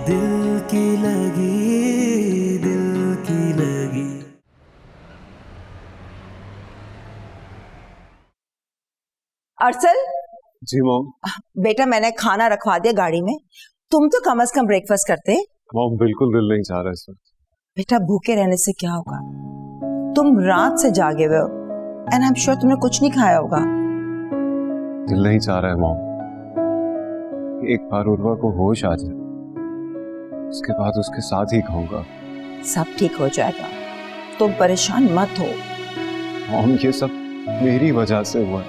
दिल की लगी, दिल की लगी। अरसल, जी मॉम। बेटा मैंने खाना रखवा दिया गाड़ी में, तुम तो कम से कम ब्रेकफास्ट करते। मॉम बिल्कुल दिल नहीं चाह रहा इस वक्त। बेटा भूखे रहने से क्या होगा, तुम रात से जागे हुए हो एंड आई एम श्योर तुमने कुछ नहीं खाया होगा। दिल नहीं चाह रहा है मॉम, एक बार उर्वा को होश आ जाए उसके बाद उसके साथ ही खाऊंगा। सब ठीक हो जाएगा, तुम परेशान मत हो। मॉम ये सब मेरी वजह से हुआ है,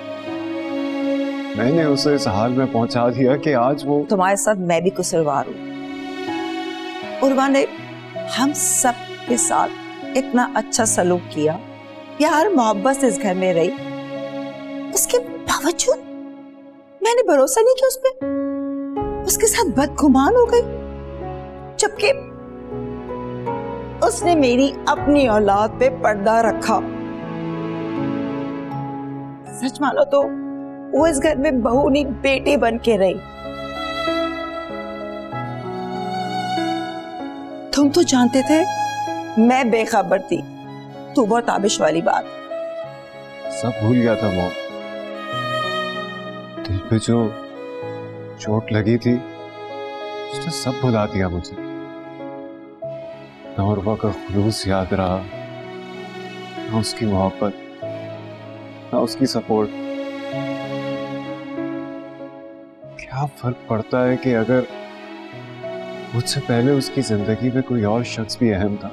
मैंने उसे इस हाल में पहुंचा दिया कि आज वो। तुम्हारे साथ मैं भी कसूरवार हूँ। उर्वा ने हम सब के साथ इतना अच्छा सलूक किया, प्यार मोहब्बत से इस घर में रही, उसके बावजूद मैंने भरोसा नहीं किया उस पे, उसके साथ बदगुमान हो गई, जबकि उसने मेरी अपनी औलाद पे पर्दा रखा। सच मानो तो वो इस घर में बहू नहीं बेटी बन के रही। तुम तो जानते थे मैं बेखबर थी, तू बहुत आबिश वाली बात। सब भूल गया था मॉम, दिल पे जो चोट लगी थी उसने सब भुला दिया मुझे। ना उर्वा का खुलूस याद रहा, ना उसकी मोहब्बत, ना उसकी सपोर्ट। क्या फर्क पड़ता है कि अगर मुझसे पहले उसकी जिंदगी में कोई और शख्स भी अहम था,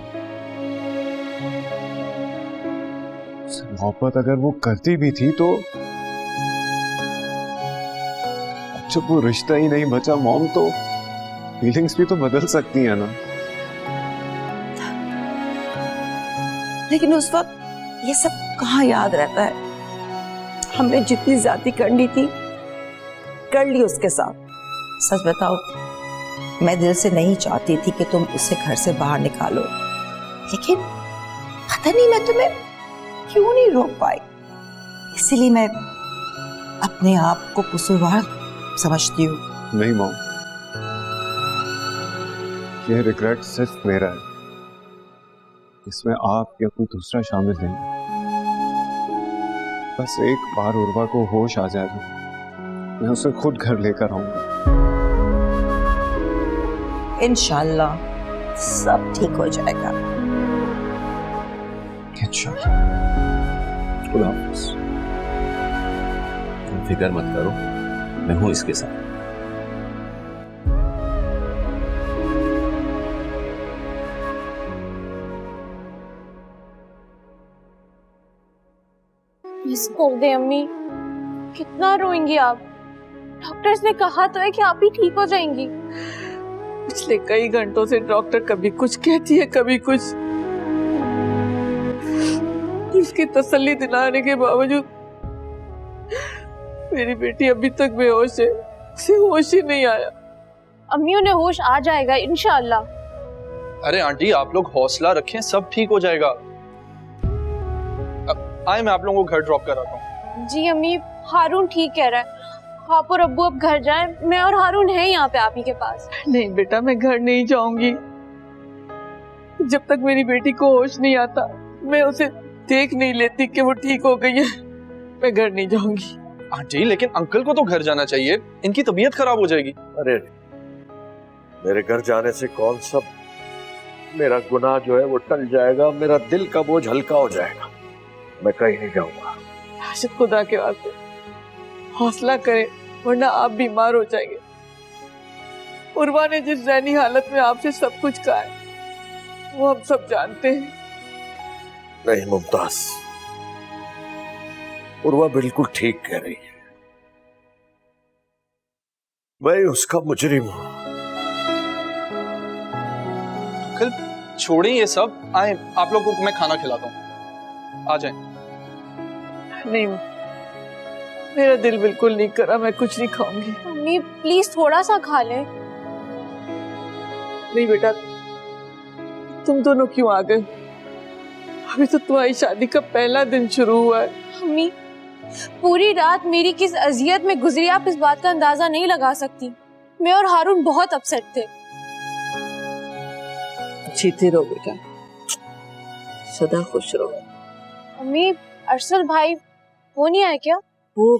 उससे मोहब्बत अगर वो करती भी थी, तो जब वो रिश्ता ही नहीं बचा मॉम, तो फीलिंग्स भी तो बदल सकती है ना। लेकिन उस वक्त ये सब कहाँ याद रहता है। हमने जितनी ज्यादती करनी थी कर ली उसके साथ। सच बताओ, मैं दिल से नहीं चाहती थी कि तुम उसे घर से बाहर निकालो, लेकिन पता नहीं मैं तुम्हें क्यों नहीं रोक पाई। इसीलिए मैं अपने आप को कसूरवार समझती हूँ। नहीं मॉम, ये रिग्रेट सिर्फ मेरा है, इसमें आप या कोई दूसरा शामिल नहीं। बस एक बार उर्वा को होश आ जाए तो मैं उसे खुद घर लेकर आऊंगा। इंशाल्लाह सब ठीक हो जाएगा। इंशाल्लाह। खुदा हाफिज़। तुम फिक्र मत करो, मैं हूं इसके साथ। बस कर दे अम्मी, कितना रोएंगी आप? डॉक्टर्स ने कहा तो है कि आप ही ठीक हो जाएंगी। पिछले कई घंटों से डॉक्टर कभी कुछ कहती है कभी कुछ, उसकी तसल्ली दिलाने के बावजूद मेरी बेटी अभी तक बेहोश है, उसे होश ही नहीं आया। अम्मी उन्हें होश आ जाएगा इंशाअल्लाह। अरे आंटी आप लोग हौसला रखें, सब ठीक हो जाएगा। आए मैं आप लोगों को घर ड्रॉप कराता हूँ। जी अम्मी, हारून ठीक कह रहा है, आप और अब्बू अब घर जाएं, मैं और हारून हैं यहाँ पे आप ही के पास। नहीं बेटा, मैं घर नहीं जाऊंगी जब तक मेरी बेटी को होश नहीं आता, मैं उसे देख नहीं लेती कि वो ठीक हो गई है। मैं घर नहीं जाऊंगी। आंटी लेकिन अंकल को तो घर जाना चाहिए, इनकी तबीयत खराब हो जाएगी। अरे मेरे घर जाने से कौन सा मेरा गुनाह जो है वो टल जाएगा, मेरा दिल का बोझ हल्का हो जाएगा। मैं कहीं नहीं जाऊंगा। राशिद खुदा के वास्ते हौसला करें, वरना आप बीमार हो जाएंगे। उर्वा ने जिस ज़हनी हालत में आपसे सब कुछ कहा है वो हम सब जानते हैं। नहीं मुमताज, उर्वा बिल्कुल ठीक कह रही है, मैं उसका मुजरिम हूं। अंकल छोड़ें ये सब, आए आप लोगों को मैं खाना खिलाता हूँ, आ जाएं। नहीं, मेरा दिल बिल्कुल नहीं करा, मैं कुछ नहीं खाऊंगी। अम्मी प्लीज थोड़ा सा खा ले। नहीं बेटा, तुम दोनों क्यों आ गए? अभी तो तुम्हारी शादी का पहला दिन शुरू हुआ है। अम्मी पूरी रात मेरी किस अजियत में गुजरी आप इस बात का अंदाजा नहीं लगा सकती। मैं और हारून बहुत अपसेट थे। जीते रहो बेटा, सदा खुश रहो। अम्मी अरसल भाई वो नहीं आया क्या? वो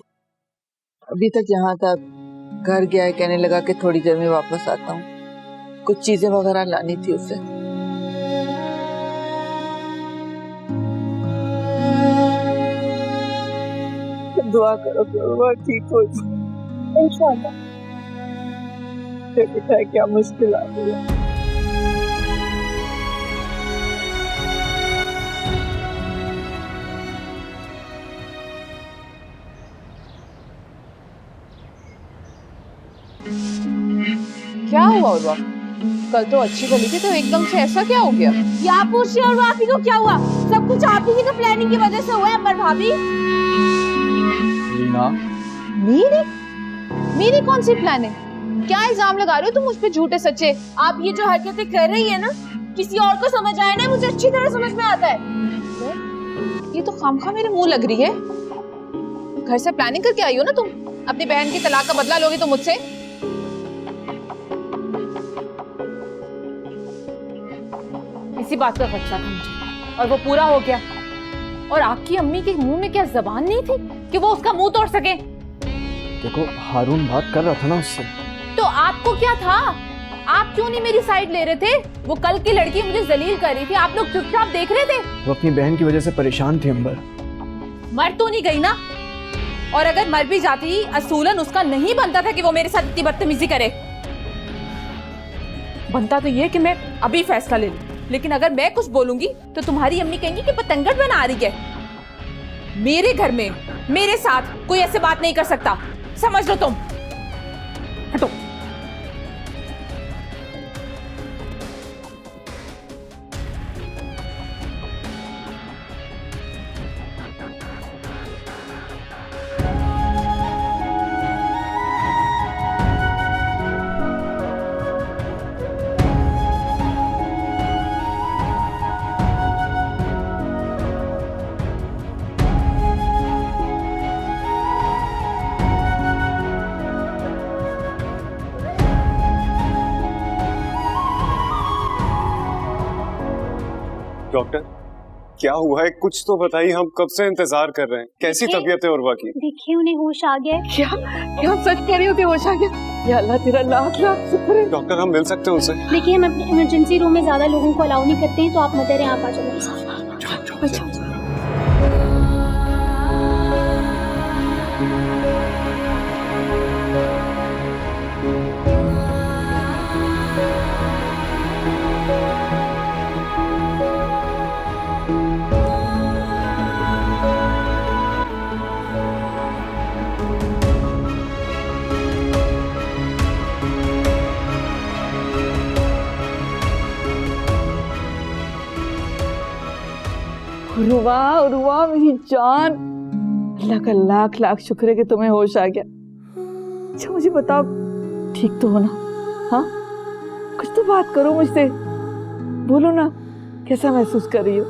अभी तक यहाँ था, घर गया है, कहने लगा कि थोड़ी देर में वापस आता हूँ, कुछ चीजें वगैरह लानी थी उसे। दुआ करो वो ठीक हो जाए इंशाल्लाह। बेटा क्या मुश्किल आ गई है। क्या हुआ उर्वा? कल तो अच्छी बनी थी तो एकदम से ऐसा क्या हो गया? क्या पूछ रही हो उर्वा? आप ही को क्या हुआ? सब कुछ आप ही की तो प्लानिंग की वजह से हुआ है अमर भाभी। लीना, मेरी कौन सी प्लानिंग? क्या इल्जाम लगा रहे हो तुम मुझ पे झूठे सच्चे? आप ये जो हरकतें कर रही है ना, किसी और को समझ आए ना, मुझे अच्छी तरह समझ में आता है। ये तो खामखा मेरे मुंह लग रही है। घर से प्लानिंग करके आई हो ना तुम? अपनी बहन की तलाक का बदला लोगी तुम मुझसे? इसी बात का खर्चा था मुझे और वो पूरा हो गया। और आपकी अम्मी के मुंह में क्या जबान नहीं थी कि वो उसका मुंह तोड़ सके? देखो हारून बात कर रहा था ना उससे। तो आपको क्या था? आप क्यों नहीं मेरी साइड ले रहे थे? वो कल की लड़की मुझे जलील कर रही थी, आप लोग चुपचाप देख रहे थे। वो अपनी बहन की वजह से परेशान थी अंबर। मर तो नहीं गई ना? और अगर मर भी जाती, असूलन उसका नहीं बनता था कि वो मेरे साथ इतनी बदतमीजी करे। बनता तो ये कि मैं अभी फैसला ले लूं, लेकिन अगर मैं कुछ बोलूंगी तो तुम्हारी अम्मी कहेंगी कि पतंगड़ बना रही है। मेरे घर में मेरे साथ कोई ऐसे बात नहीं कर सकता, समझ लो तुम। हटो। डॉक्टर क्या हुआ है, कुछ तो बताइए, हम कब से इंतजार कर रहे हैं। कैसी तबीयत है उर्वा की? देखिए उन्हें होश आ गया है। क्या सच कह रही हो कि होश आ गया? या अल्लाह तेरा लाख लाख शुक्र है। डॉक्टर हम मिल सकते हैं उनसे? देखिए हम अपने इमरजेंसी रूम में ज्यादा लोगों को अलाउ नहीं करते हैं, तो आप मदर हैं, आप आ जाइए। रुवा रुवा मेरी जान, अल्लाह का लाख लाख शुक्र है कि तुम्हें होश आ गया। अच्छा मुझे बताओ, ठीक तो हो ना? हाँ, कुछ तो बात करो मुझसे, बोलो ना, कैसा महसूस कर रही हो?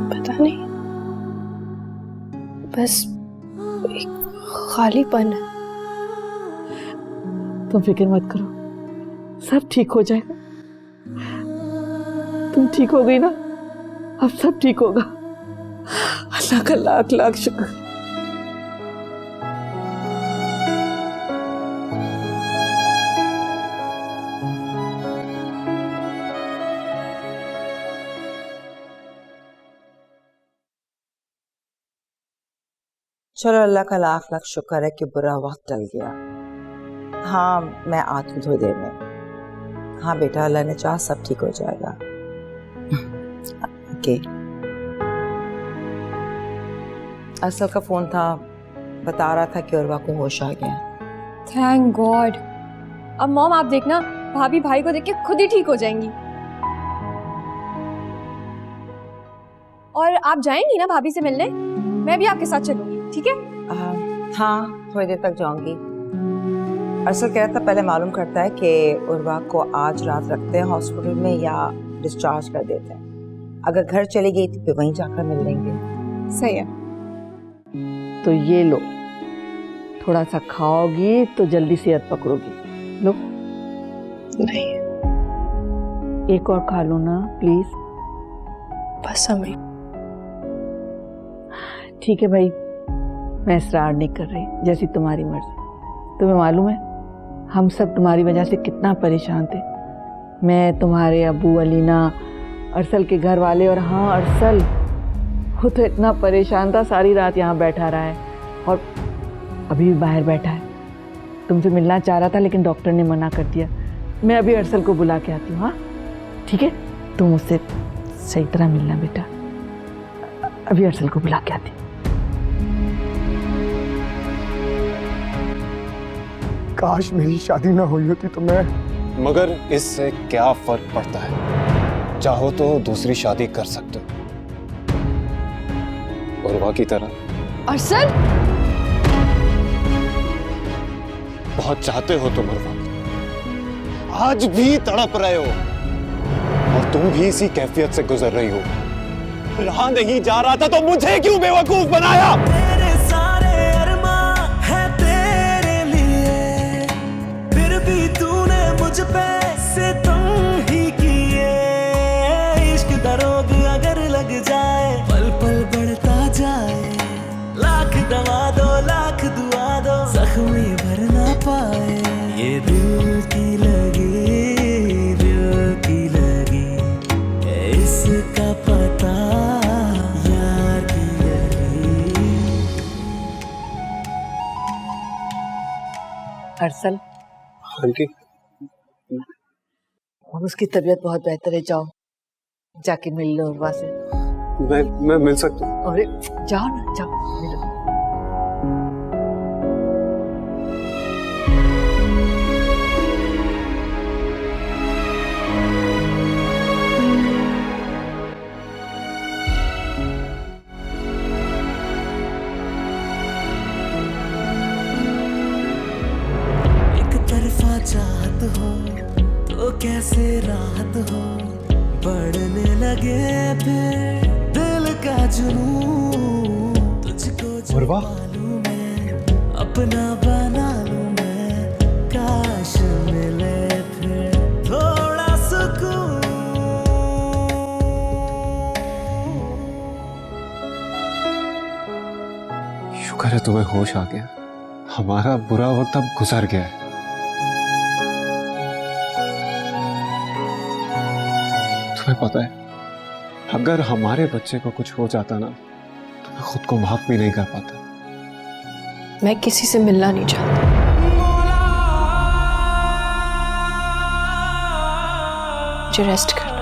पता नहीं, बस एक खालीपन है। तुम फिक्र मत करो, सब ठीक हो जाएगा। तुम ठीक हो गई ना, अब सब ठीक होगा। अल्लाह का लाख लाख शुक्र। चलो अल्लाह का लाख लाख शुक्र है कि बुरा वक्त टल गया। हाँ मैं आती हूँ थोड़ी देर में। हाँ बेटा, अल्लाह ने चाहा सब ठीक हो जाएगा। ओके। असल का फोन था, बता रहा था कि उर्वा को होश आ गया। Thank God. अब मॉम आप देखना, भाभी भाई को देख के खुद ही ठीक हो जाएंगी। और आप जाएंगी ना भाभी से मिलने? मैं भी आपके साथ चलूंगी, ठीक है? हाँ थोड़ी देर तक जाऊंगी। असल कह रहा था पहले मालूम करता है कि उर्वा को आज रात रखते हैं हॉस्पिटल में या डिस्चार्ज कर देते हैं। अगर घर चली गई तो फिर वहीं जाकर मिल लेंगे। सही है। तो ये लो, थोड़ा सा खाओगी तो जल्दी सेहत पकड़ोगी। लो। नहीं एक और खा लो ना प्लीज। बस अम्मी। ठीक है भाई, मैं इसरार नहीं कर रही, जैसी तुम्हारी मर्जी। तुम्हें मालूम है हम सब तुम्हारी वजह से कितना परेशान थे। मैं, तुम्हारे अबू, अलीना, अरसल के घर वाले, और हाँ अरसल वो तो इतना परेशान था, सारी रात यहाँ बैठा रहा है और अभी भी बाहर बैठा है। तुमसे मिलना चाह रहा था लेकिन डॉक्टर ने मना कर दिया। मैं अभी अरसल को बुला के आती हूँ। हाँ ठीक है, तुम उससे सही तरह मिलना बेटा। अभी अरसल को बुला के आती हूँ। काश मेरी शादी ना हुई होती तो मैं। मगर इससे क्या फर्क पड़ता है? चाहो तो दूसरी शादी कर सकते हो, उर्वा की तरह। अरसल, बहुत चाहते हो तुम उर्वा, आज भी तड़प रहे हो और तुम भी इसी कैफियत से गुजर रही हो। रहा नहीं जा रहा था तो मुझे क्यों बेवकूफ बनाया? तेरे सारे अरमां हैं तेरे लिए, फिर भी तूने मुझ पे सितम ही किए। इश्क का रोग अगर लग जाए, पल पल बढ़ता जाए, लाख दवा दो लाख दुआ दो, जख्मी भर ना पाए। ये दिल की लगी, दिल की लगी, इसका पता यार की लगी। अरसल, आंटी, उसकी तबीयत बहुत बेहतर है, जाओ जाके मिल लो उर्वा से। मैं मिल सकता हूँ? अरे जाओ ना, जाओ मिलो। एक तरफा चाहत हो तो कैसे राहत हो, बढ़ने लगे फिर दिल का जुनून। तुझको जो उर्वा? मालूम है अपना बना लूं मैं, काश मिले फिर थोड़ा सुकून। शुक्र है तुम्हें होश आ गया, हमारा बुरा वक्त अब गुजर गया है। तुम्हें पता है अगर हमारे बच्चे को कुछ हो जाता ना तो मैं खुद को माफ भी नहीं कर पाता। मैं किसी से मिलना नहीं चाहती। मुझे रेस्ट करना।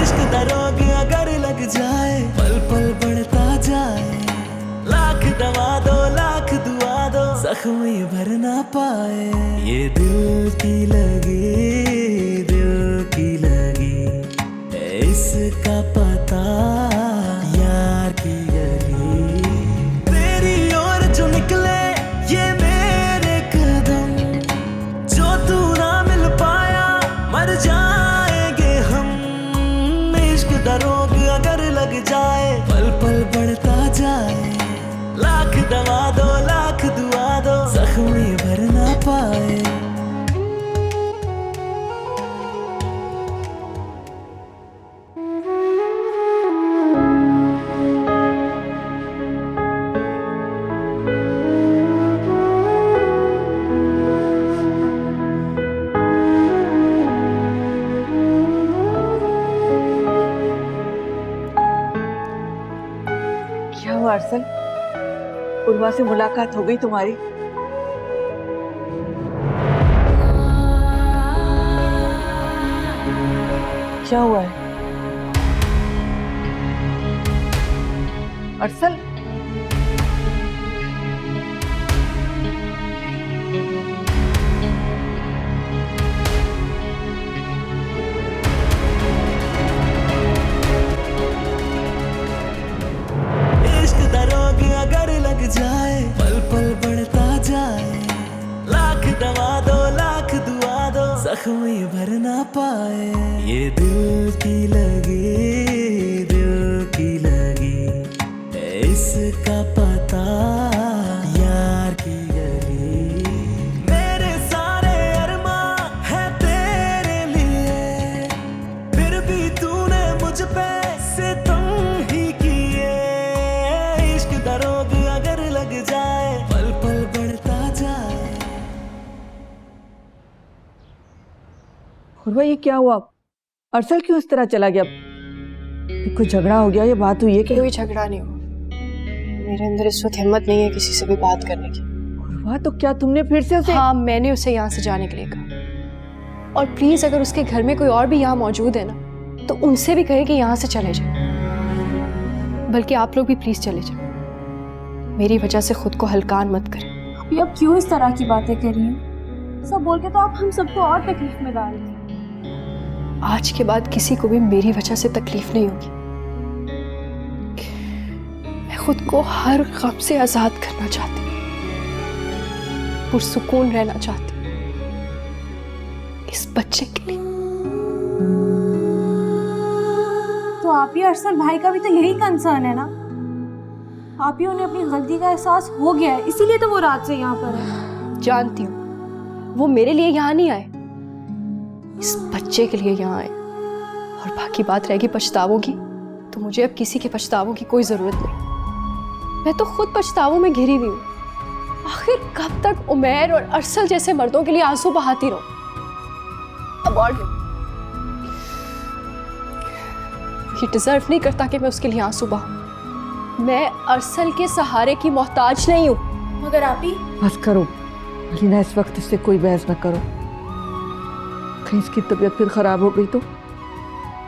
इश्क का रोग अगर लग जाए, पल पल बढ़ता जाए, लाख दवा दो लाख दुआ दो, जख्मी भर ना पाए। ये दिल की लगी, दिल की लगी, इसका पता यार की गली। तेरी ओर जो निकले ये मेरे कदम, जो तू ना मिल पाया मर जाएंगे हम। इश्क का रोग अगर लग जाए, पल पल बढ़ता जाए, लाख दवा दो लाख दुआ दो, जख्मी भर ना पाए। क्या हुआ अरसल, उर्वा से मुलाकात हो गई तुम्हारी? क्या हुआ है अरसल? इश्क का रोग अगर लग जाए, पल पल बढ़ता जाए, लाख दवा दो लाख दुआ दो, जख्मी भर ना पाए। ये दिल की लगी, दिल की लगी, इसका पता हुर्वा ये क्या हुआ? अरसल क्यों इस तरह चला गया? कोई झगड़ा हो गया या बात हुई है कि? कोई झगड़ा नहीं हुआ, मेरे अंदर इस वक्त हिम्मत नहीं है किसी से भी बात करने की। हुर्वा तो क्या तुमने फिर से उसे? हाँ, मैंने उसे यहाँ से जाने के लिए कहा। और प्लीज अगर उसके घर में कोई और भी यहाँ मौजूद है ना, तो उनसे भी कहे कि यहाँ से चले जाए। बल्कि आप लोग भी प्लीज चले जाए, मेरी वजह से खुद को हल्कान मत करें। अभी अब क्यों इस तरह की बातें कर रही हैं? सब बोल के तो आप हम सबको और तकलीफ में डाल रही हैं। आज के बाद किसी को भी मेरी वजह से तकलीफ नहीं होगी। मैं खुद को हर गम से आजाद करना चाहती हूँ, पुरसुकून रहना चाहती हूँ इस बच्चे के लिए। तो आप ही अरसल भाई का भी तो यही कंसर्न है ना? आप ही उन्हें अपनी गलती का एहसास हो गया है, इसीलिए तो वो रात से यहाँ पर है। जानती हूँ वो मेरे लिए यहाँ नहीं आए, इस बच्चे के लिए यहाँ आए। और बाकी बात रहेगी पछतावों की, तो मुझे अब किसी के पछतावों की कोई जरूरत नहीं। मैं तो खुद पछतावों में घिरी हुई हूँ। आखिर कब तक उमैर और अरसल जैसे मर्दों के लिए आंसू बहाती रहूं? अब और ये डिजर्व नहीं करता कि मैं उसके लिए आंसू बहाऊं। मैं अरसल के सहारे की मोहताज नहीं हूं। मगर आप ही बस करो लीना, इस वक्त इससे कोई बहस न करो। कहीं इसकी तबीयत फिर खराब हो गई तो?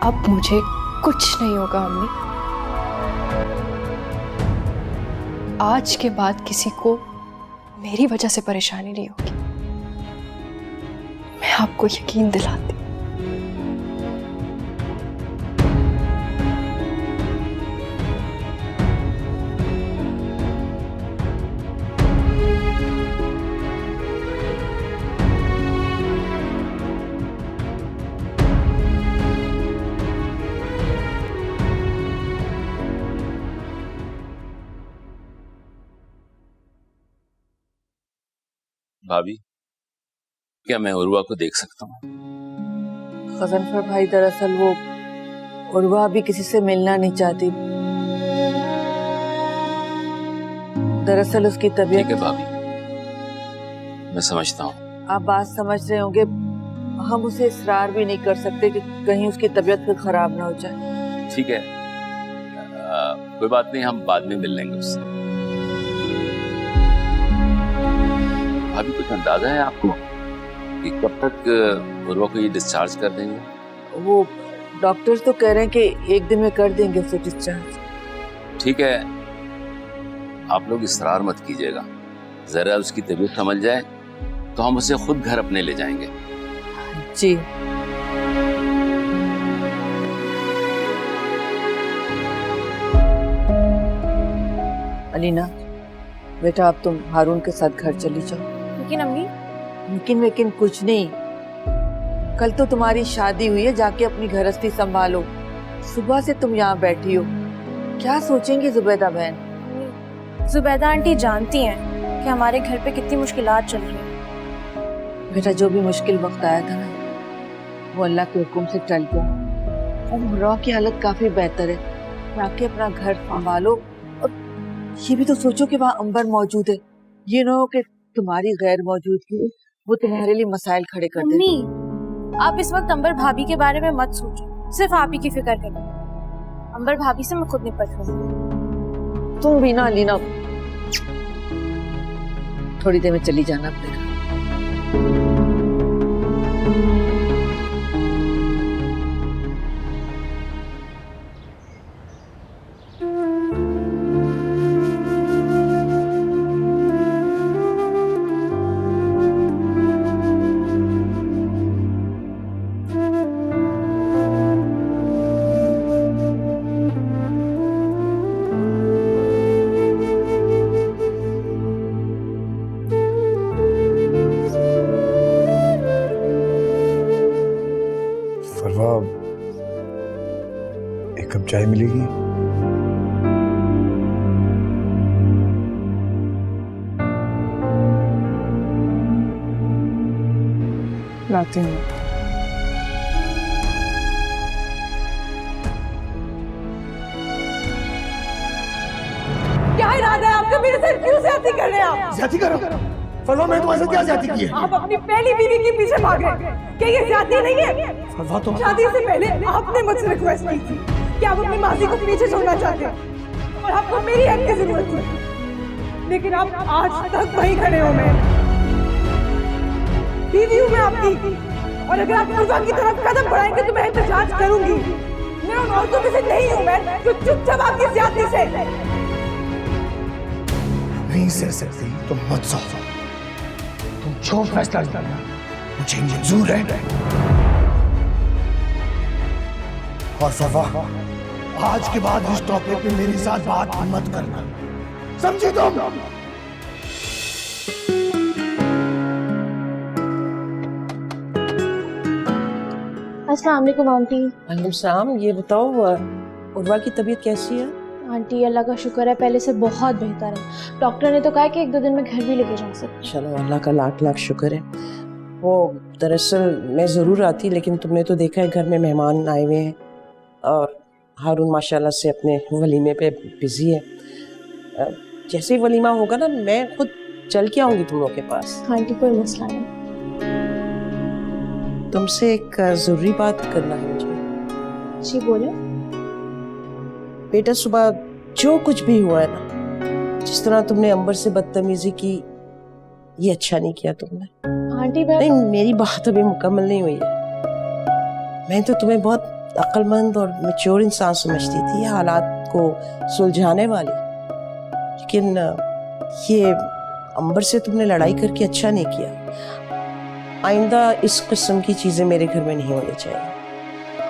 अब मुझे कुछ नहीं होगा अम्मी। आज के बाद किसी को मेरी वजह से परेशानी नहीं होगी, मैं आपको यकीन दिलाती। भाभी, क्या मैं उर्वा को देख सकता हूँ? गजनफर भाई, दरअसल वो उर्वा भी किसी से मिलना नहीं चाहती। दरअसल उसकी तबीयत। ठीक है भाभी, मैं समझता हूँ। आप बात समझ रहे होंगे, हम उसे इसरार भी नहीं कर सकते कि कहीं उसकी तबीयत फिर खराब ना हो जाए। ठीक है, कोई बात नहीं, हम बाद में मिल लेंगे उससे। भाभी, कुछ अंदाजा है आपको कि कब तक उर्वा को ये डिस्चार्ज कर देंगे? वो डॉक्टर्स तो कह रहे हैं कि एक दिन में कर देंगे उसे डिस्चार्ज। ठीक है, आप लोग इसरार मत कीजिएगा, जरा उसकी तबीयत संभल जाए तो हम उसे खुद घर अपने ले जाएंगे। जी। अलीना बेटा, अब तुम हारून के साथ घर चली जाओ। लेकिन अम्मी। लेकिन कुछ नहीं, कल तो तुम्हारी शादी हुई है, जाके अपनी गृहस्थी संभालो। सुबह से तुम यहाँ बैठी हो, क्या सोचेंगी जुबैदा बहन? जुबैदा आंटी जानती हैं कि हमारे घर पे कितनी मुश्किलात चल रही हैं। बेटा, जो भी मुश्किल वक्त आया था ना, वो अल्लाह के हुक्म से टल गया। और मुर्रा की हालत काफी बेहतर है, जाके अपना घर संभालो। और ये भी तो सोचो कि वहाँ अंबर मौजूद है, ये ना हो कि तुम्हारी गैर मौजूदगी वो तुम्हारे लिए मसाइल खड़े कर दे। अम्मी, आप इस वक्त अंबर भाभी के बारे में मत सोचो, सिर्फ आप ही की फिक्र करो। अंबर भाभी से मैं खुद निपट लूंगी। तुम भी ना लीना, थोड़ी देर में चली जाना अपने घर। एक कप चाय मिलेगी? लाती हूँ। क्या इरादा है आपका? मेरे साथ क्यों ज्यादती कर रहे हैं आप? ज्यादती करो? फरवा मैंने तुम्हारे साथ क्या ज्यादती की है? आप अपनी पहली बीवी के पीछे भागे, क्या ये ज्यादती नहीं है? फरवा तुम शादी से पहले आपने मुझसे रिक्वेस्ट की थी कि आप अपनी मासी को पीछे छोड़ना चाहते हैं और आपको मेरी हेल्प की जरूरत थी, लेकिन आप आज तक वहीं खड़े हो। मैं बीवी हूँ मैं आपकी, और अगर आप उर्वा की तरफ कदम बढ़ाएंगे तो मैं एहतजाज करूंगी। मैं उन औरतों में से नहीं हूँ मैं जो चुपचाप आपकी ज्यादती से नहीं सह सकती तो मत सहो। तुम जो फैसला लेना मुझे मंजूर है। और फरवा, आज के बाद इस टॉपिक पे मेरे साथ बात मत करना, समझी तुम? अस्सलाम वालेकुम आंटी। वालेकुम सलाम। ये बताओ उर्वा की तबीयत कैसी है? आंटी अल्लाह का शुक्र है, पहले से बहुत बेहतर है। डॉक्टर ने तो कहा कि 1-2 दिन में घर भी लेके जा सकते। चलो अल्लाह का लाख लाख शुक्र है। वो दरअसल मैं ज़रूर आती, लेकिन तुमने तो देखा है घर में मेहमान आए हुए हैं और हारून माशाल्लाह से अपने वलीमे पे बिजी है। जैसे ही वलीमा होगा ना मैं खुद चल के आऊँगी तुम लोग के पास। आंटी कोई मसला नहीं। तुमसे एक ज़रूरी बात करना है मुझे। जी बोले। बेटा सुबह जो कुछ भी हुआ है ना, जिस तरह तुमने अंबर से बदतमीजी की, ये अच्छा नहीं किया तुमने। आंटी नहीं, मेरी बात अभी मुकम्मल नहीं हुई है। मैं तो तुम्हें बहुत अक्लमंद और मैच्योर इंसान समझती थी, हालात को सुलझाने वाली, लेकिन ये अंबर से तुमने लड़ाई करके अच्छा नहीं किया। आइंदा इस किस्म की चीजें मेरे घर में नहीं होनी चाहिए।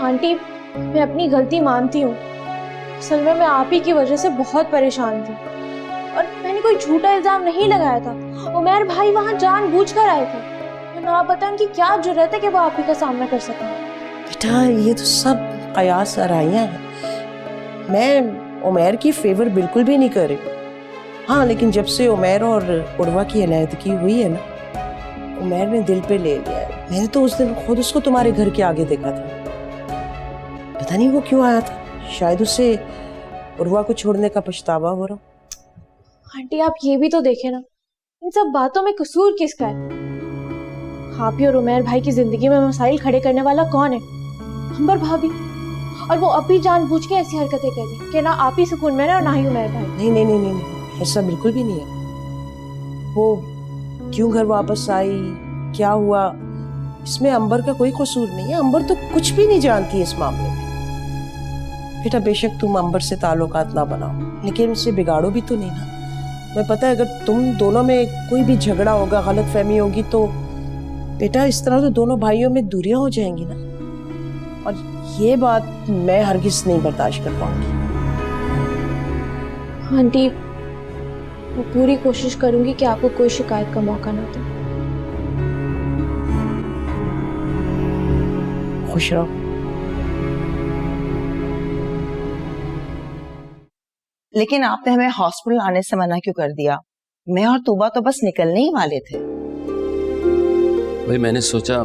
आंटी मैं अपनी गलती मानती हूँ, असल में मैं आप ही की वजह से बहुत परेशान थी और मैंने कोई झूठा इल्जाम नहीं लगाया था। उमैर भाई वहाँ जानबूझकर आए थे, वरना आप बताएं उनकी क्या जुर्रत है कि वो आप ही का सामना कर सकें। बेटा ये तो सब कयास आराइयाँ हैं। मैं उमैर की फेवर बिल्कुल भी नहीं कर रही। हाँ, लेकिन जब से उमैर और उर्वा की अलहदगी हुई है ना, उमैर ने दिल पे ले लिया है। मैंने तो उस दिन खुद उसको तुम्हारे घर के आगे देखा था। पता नहीं वो क्यों आया था, शायद उसे उर्वा को छोड़ने का पछतावा हो रहा। आंटी आप ये भी तो देखें ना, इन सब बातों में कसूर किसका है? आप ही और उमैर भाई की जिंदगी में मसाइल खड़े करने वाला कौन है? अंबर भाभी। और वो अभी जानबूझ के ऐसी हरकतें कर रही कि ना आप ही सुकून में ना और ना ही उमैर भाई। नहीं नहीं नहीं नहीं, ऐसा बिल्कुल भी नहीं है। वो क्यों घर वापस आई, क्या हुआ, इसमें अंबर का कोई कसूर नहीं है। अंबर तो कुछ भी नहीं जानती है इस मामले में। बेटा बेशक तुम अंबर से ताल्लुकात ना बनाओ, लेकिन उसे बिगाड़ो भी तो नहीं ना। मैं पता है अगर तुम दोनों में कोई भी झगड़ा होगा, गलत फहमी होगी, तो बेटा इस तरह तो दोनों भाइयों में दूरियां हो जाएंगी ना, और ये बात मैं हरगिज नहीं बर्दाश्त कर पाऊंगी। आंटी मैं पूरी कोशिश करूंगी कि आपको कोई शिकायत का मौका ना दे। खुश रहो। लेकिन आपने हमें हॉस्पिटल आने से मना क्यों कर दिया? मैं और तूबा तो बस निकलने ही वाले थे। भाई मैंने सोचा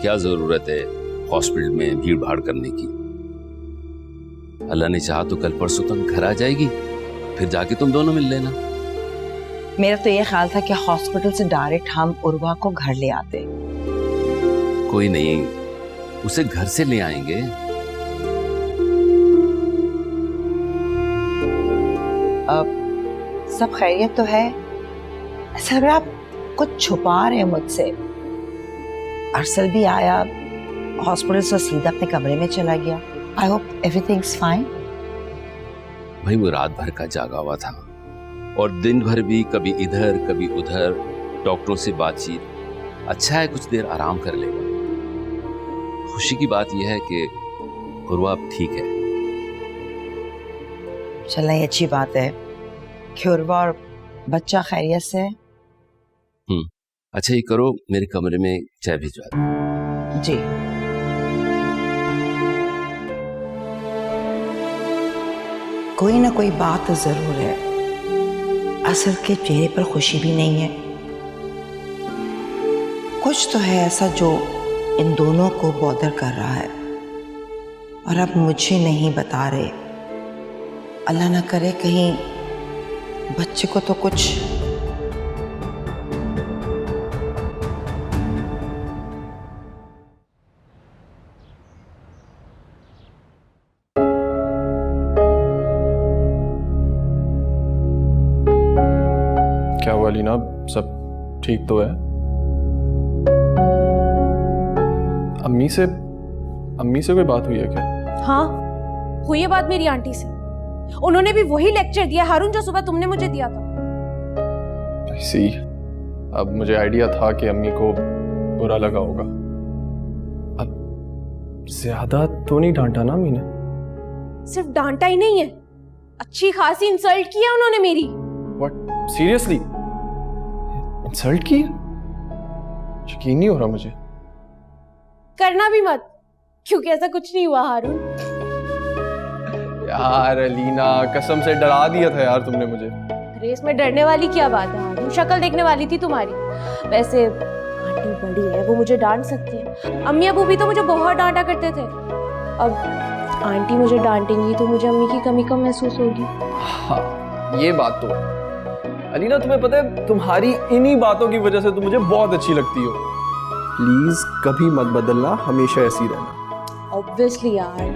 क्या जरूरत है हॉस्पिटल में भीड़ भाड़ करने की। अल्लाह ने चाहा तो कल परसों तुम घर आ जाएगी, फिर जाके तुम दोनों मिल लेना। मेरा तो ये ख्याल था कि हॉस्पिटल से डायरेक्ट हम उर्वा को घर ले आते। कोई नहीं, उसे घर से ले आएंगे। अब सब खैरियत तो है? ऐसा लग रहा है आप कुछ छुपा रहे हैं मुझसे। अरसल भी आया हॉस्पिटल से सीधा अपने कमरे में चला गया। I hope everything's fine. भाई वो रात भर का जागा हुआ था और दिन भर भी कभी इधर कभी उधर डॉक्टरों से बातचीत। अच्छा है कुछ देर आराम कर लेगा। खुशी की बात यह है कि उर्वा अब ठीक है। चलना ये अच्छी बात है कि उर्वा और बच्चा खैरियत से है। अच्छा ये करो, मेरे कमरे में चाय भिजवा दो। जी। कोई ना कोई बात जरूर है। असल के चेहरे पर खुशी भी नहीं है। कुछ तो है ऐसा जो इन दोनों को बॉदर कर रहा है और अब मुझे नहीं बता रहे। अल्लाह ना करे कहीं बच्चे को तो कुछ अलीना, सब ठीक तो है? अम्मी से कोई बात हुई है क्या? हाँ, हुई है बात मेरी आंटी से। उन्होंने भी वही लेक्चर दिया हारून जो सुबह तुमने मुझे दिया था। सी, अब मुझे आइडिया था कि अम्मी को बुरा लगा होगा। अब ज्यादा तो नहीं डांटा ना अम्मी ने? सिर्फ डांटा ही नहीं है, अच्छी खासी इंसल्ट की है उन्होंने मेरी। व्हाट, सीरियसली इंसल्ट की? यकीन नहीं हो रहा मुझे। करना भी मत, क्योंकि ऐसा कुछ नहीं हुआ हारून। यार अलीना, कसम से डरा दिया था यार तुमने मुझे। रेस में डरने वाली क्या बात है हारून, शक्ल देखने वाली थी तुम्हारी। वैसे आंटी बड़ी है, वो मुझे डांट सकती है। अम्मी अबू भी तो मुझे बहुत डांटा करते थे। अब आंटी मुझे डांटेंगी तो मुझे अम्मी की कमी कम महसूस होगी। हाँ, ये बात तो है। अलीना, तुम्हें पता है तुम्हारी इन्हीं बातों की वजह से तुम मुझे बहुत अच्छी लगती हो। प्लीज कभी मत बदलना, हमेशा ऐसी रहना। ऑब्वियसली यार।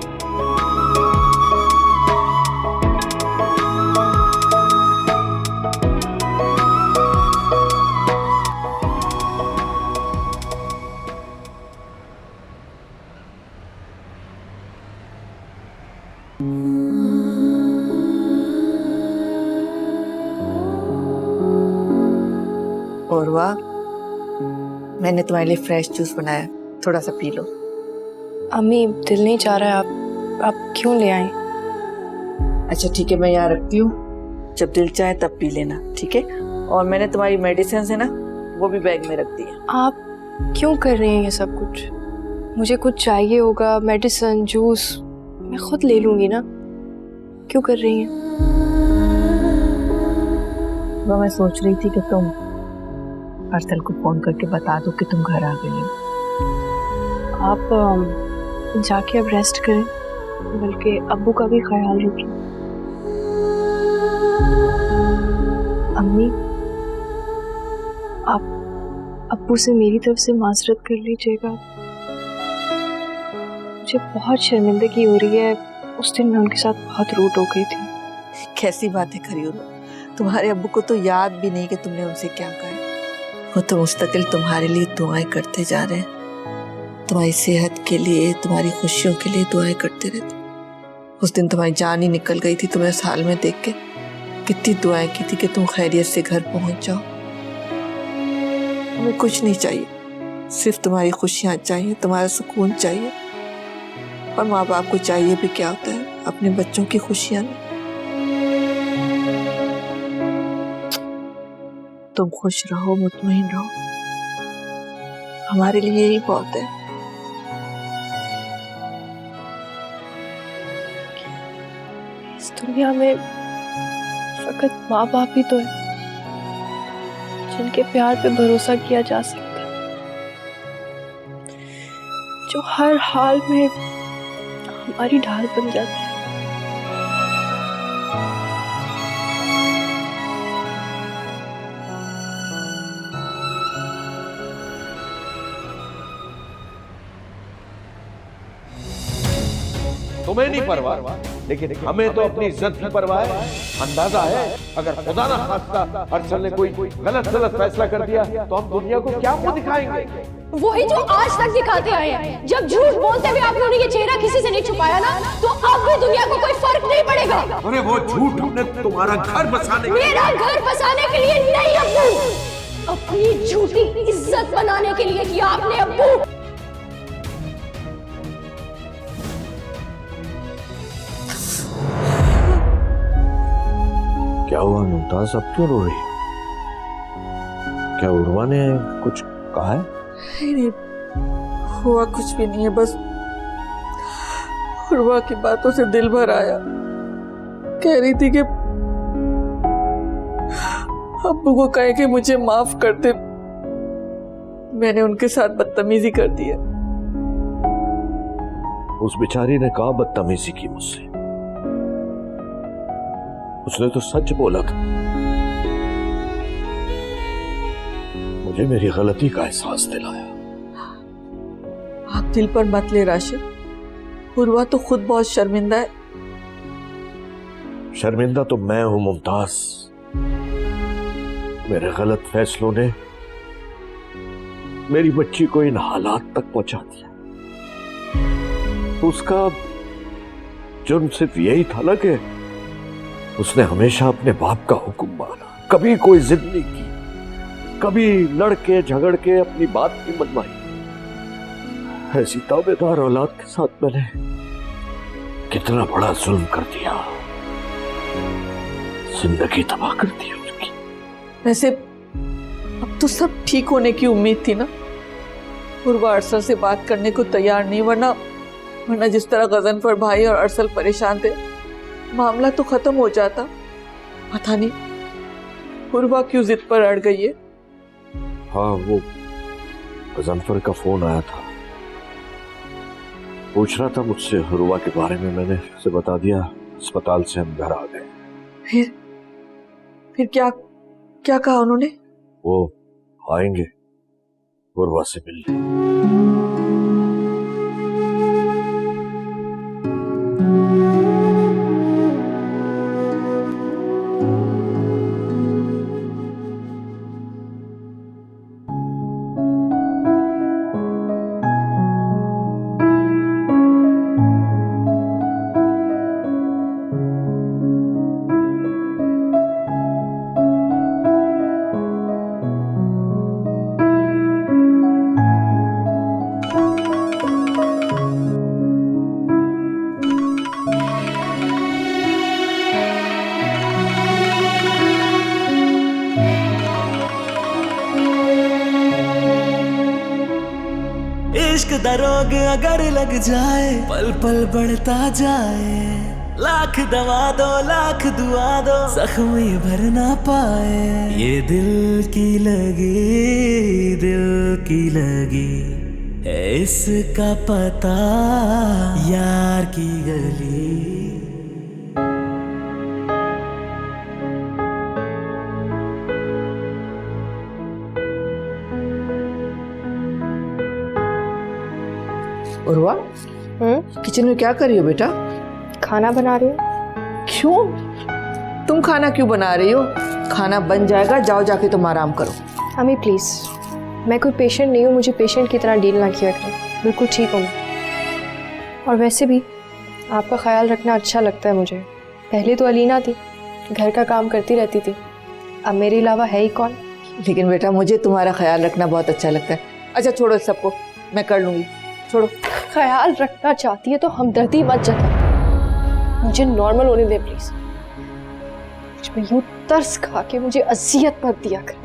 और वाह, मैंने तुम्हारे लिए फ्रेश जूस बनाया, थोड़ा सा पी लो। अम्मी, दिल नहीं चाह रहा है, आप क्यों ले आए? अच्छा ठीक है, मैं यहाँ रखती हूँ, जब दिल चाहे तब पी लेना, ठीक है? और मैंने तुम्हारी मेडिसिन है ना, वो भी बैग में रख दी है। आप क्यों कर रहे हैं ये सब कुछ? मुझे कुछ चाहिए होगा, मेडिसिन, जूस, मैं खुद ले लूंगी ना। क्यों कर रही हैं? वो मैं सोच रही थी कि तुम अरसल को फोन करके बता दो कि तुम घर आ गई हो। आप जाके अब रेस्ट करें, बल्कि अब्बू का भी ख्याल रखिए। अम्मी, आप अब्बू से मेरी तरफ से माजरत कर लीजिएगा। मुझे बहुत शर्मिंदगी हो रही है, उस दिन मैं उनके साथ बहुत रूड हो गई थी। कैसी बातें करी हो, तुम्हारे अब्बू को तो याद भी नहीं कि तुमने उनसे क्या कहा। वो तो मुस्तकिल तुम्हारे लिए दुआएं करते जा रहे हैं, तुम्हारी सेहत के लिए, तुम्हारी खुशियों के लिए दुआएं करते रहते। उस दिन तुम्हारी जान ही निकल गई थी, तुम्हें इस हाल में देख के कितनी दुआएं की थी कि तुम खैरियत से घर पहुंच जाओ। हमें कुछ नहीं चाहिए, सिर्फ तुम्हारी खुशियां चाहिए, तुम्हारा सुकून चाहिए। और माँ बाप को चाहिए भी क्या होता है, अपने बच्चों की खुशियां। तुम खुश रहो, मुतमईन रहो, हमारे लिए यही बहुत है। इस दुनिया में फकत माँ बाप ही तो है जिनके प्यार पे भरोसा किया जा सकता है, जो हर हाल में हमारी ढाल बन जाते हैं। तुम्हें नहीं परवाह, लेकिन हमें तो अपनी इज्जत की परवाह है। अंदाजा है, अगर खुदा ना खास्ता अरसल ने कोई गलत फैसला कर दिया तो हम दुनिया को क्या मुंह दिखाएंगे? वही जो आज तक दिखाते आए हैं। जब झूठ बोलते हुए आपने उन्हें ये चेहरा किसी से नहीं छुपाया ना, तो अब भी दुनिया को कोई फर्क नहीं पड़ेगा। अरे वो झूठ हमने तुम्हारा घर बसाने मेरा घर बसाने के लिए नहीं अब्बू, अपनी झूठी इज्जत बनाने के लिए किया आपने अब्बू। क्या हुआ मुमताज, अब क्यों रो रही हो? क्या उर्वा ने कुछ कहा है? नहीं, हुआ कुछ भी नहीं है, बस उर्वा की बातों से दिल भर आया। कह रही थी कि अब्बू को कहे कि मुझे माफ कर दे, मैंने उनके साथ बदतमीजी कर दी है। उस बेचारी ने कहा बदतमीजी की मुझसे? उसने तो सच बोला था। मुझे मेरी गलती का एहसास दिलाया। आप दिल पर मत ले राशिद, उर्वा तो खुद बहुत शर्मिंदा है। शर्मिंदा तो मैं हूं मुमताज, मेरे गलत फैसलों ने मेरी बच्ची को इन हालात तक पहुंचा दिया। उसका जुर्म सिर्फ यही था ना कि उसने हमेशा अपने बाप का हुक्म माना, कभी कोई जिद नहीं की, कभी लड़के झगड़ के अपनी बात नहीं मनवाई। ऐसी ताबेदार औलाद के साथ मैंने कितना बड़ा जुल्म कर दिया, जिंदगी तबाह कर दी उसकी। वैसे अब तो सब ठीक होने की उम्मीद थी ना। पूर्वा अरसल से बात करने को तैयार नहीं, वरना जिस तरह गजनफर भाई और अरसल परेशान थे, मामला तो खत्म हो जाता। पता नहीं पूर्वा क्यों जिद पर अड़ गई है। हाँ, वो गजनफर का फोन आया था, पूछ रहा था मुझसे हुरवा के बारे में। मैंने उसे बता दिया, अस्पताल से हम घर आ गए। फिर क्या कहा उन्होंने? वो आएंगे हुरवा से मिलने। इश्क दा रोग अगर लग जाए, पल पल बढ़ता जाए, लाख दवा दो लाख दुआ दो, जख्म ये भर ना पाए। ये दिल की लगी है इसका पता, यार की गली। उर्वा, किचन में क्या कर रही हो बेटा? खाना बना रही हूँ। क्यों? तुम खाना क्यों बना रही हो? खाना बन जाएगा, जाओ जाके तुम आराम करो। अम्मी प्लीज़, मैं कोई पेशेंट नहीं हूँ, मुझे पेशेंट की तरह डील ना किया करें। बिल्कुल ठीक हूँ मैं। और वैसे भी आपका ख्याल रखना अच्छा लगता है मुझे। पहले तो अलीना थी, घर का काम करती रहती थी, अब मेरे अलावा है ही कौन। लेकिन बेटा मुझे तुम्हारा ख्याल रखना बहुत अच्छा लगता है। अच्छा छोड़ो सबको, मैं कर लूँगी, छोड़ो। ख्याल रखना चाहती है तो हमदर्दी मत जता, मुझे नॉर्मल होने दे प्लीज। मुझे यूं तरस खा के मुझे अजियत मत दिया कर।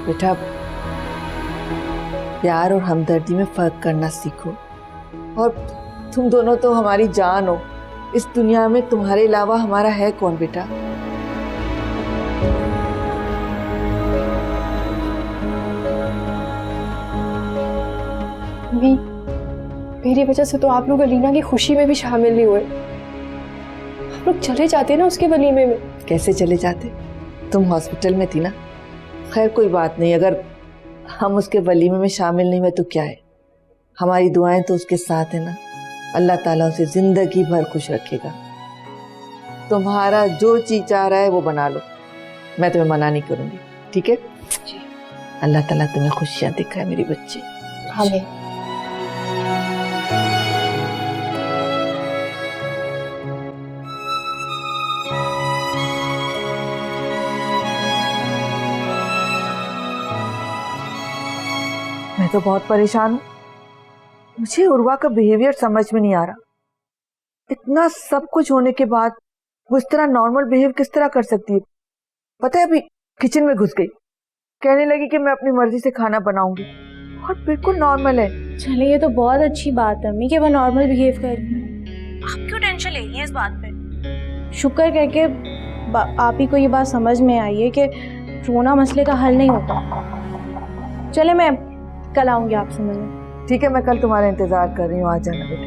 बेटा प्यार और हमदर्दी में फर्क करना सीखो। और तुम दोनों तो हमारी जान हो, इस दुनिया में तुम्हारे अलावा हमारा है कौन बेटा? मेरी वजह से तो आप लोग अलीना की खुशी में भी शामिल नहीं हुए। आप लोग चले जाते ना उसके वलीमे में। कैसे चले जाते? तुम हॉस्पिटल में थी ना। खैर कोई बात नहीं, अगर हम उसके वलीमे में शामिल नहीं हुए तो क्या है, हमारी दुआएं तो उसके साथ है ना। अल्लाह ताला उसे जिंदगी भर खुश रखेगा। तुम्हारा जो चीज चाह रहा है वो बना लो, मैं तुम्हें मना नहीं करूंगी, ठीक है? अल्लाह ताला तुम्हें खुशियां दिखाए मेरी बच्ची। हमें मैं तो बहुत परेशान हूँ। मुझे उर्वा का बिहेवियर समझ में नहीं आ रहा। इतना सब कुछ होने के बाद वो इस तरह नॉर्मल बिहेव किस तरह कर सकती है? पता है अभी किचन में घुस गई, कहने लगी कि मैं अपनी मर्जी से खाना बनाऊंगी, और बिल्कुल नॉर्मल है। चलिए ये तो बहुत अच्छी बात है अम्मी कि वो नॉर्मल बिहेव कर रही है। आप क्यों टेंशन ले रही हैं इस बात पे? शुक्र करके आप ही को ये बात समझ में आई है कि रोना मसले का हल नहीं होता। चले मैं कल आऊंगी आपसे मिलने। ठीक है, मैं कल तुम्हारा इंतजार कर रही हूँ, आ जाना बेटा।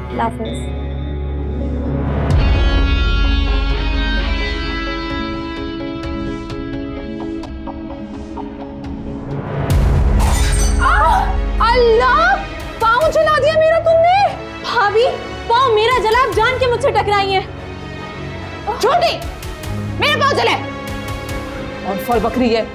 अल्लाह हाफ़िज़। अल्लाह, पाँव जला दिया मेरा तुमने। भाभी पाँव मेरा जला, आप जान के मुझसे टकराई हैं। छोटी, मेरे पाँव जले। और फर बकरी है।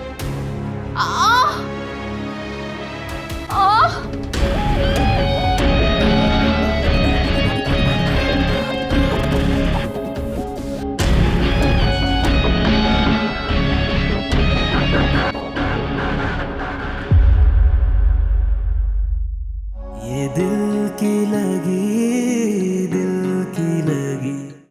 ये दिल की लगी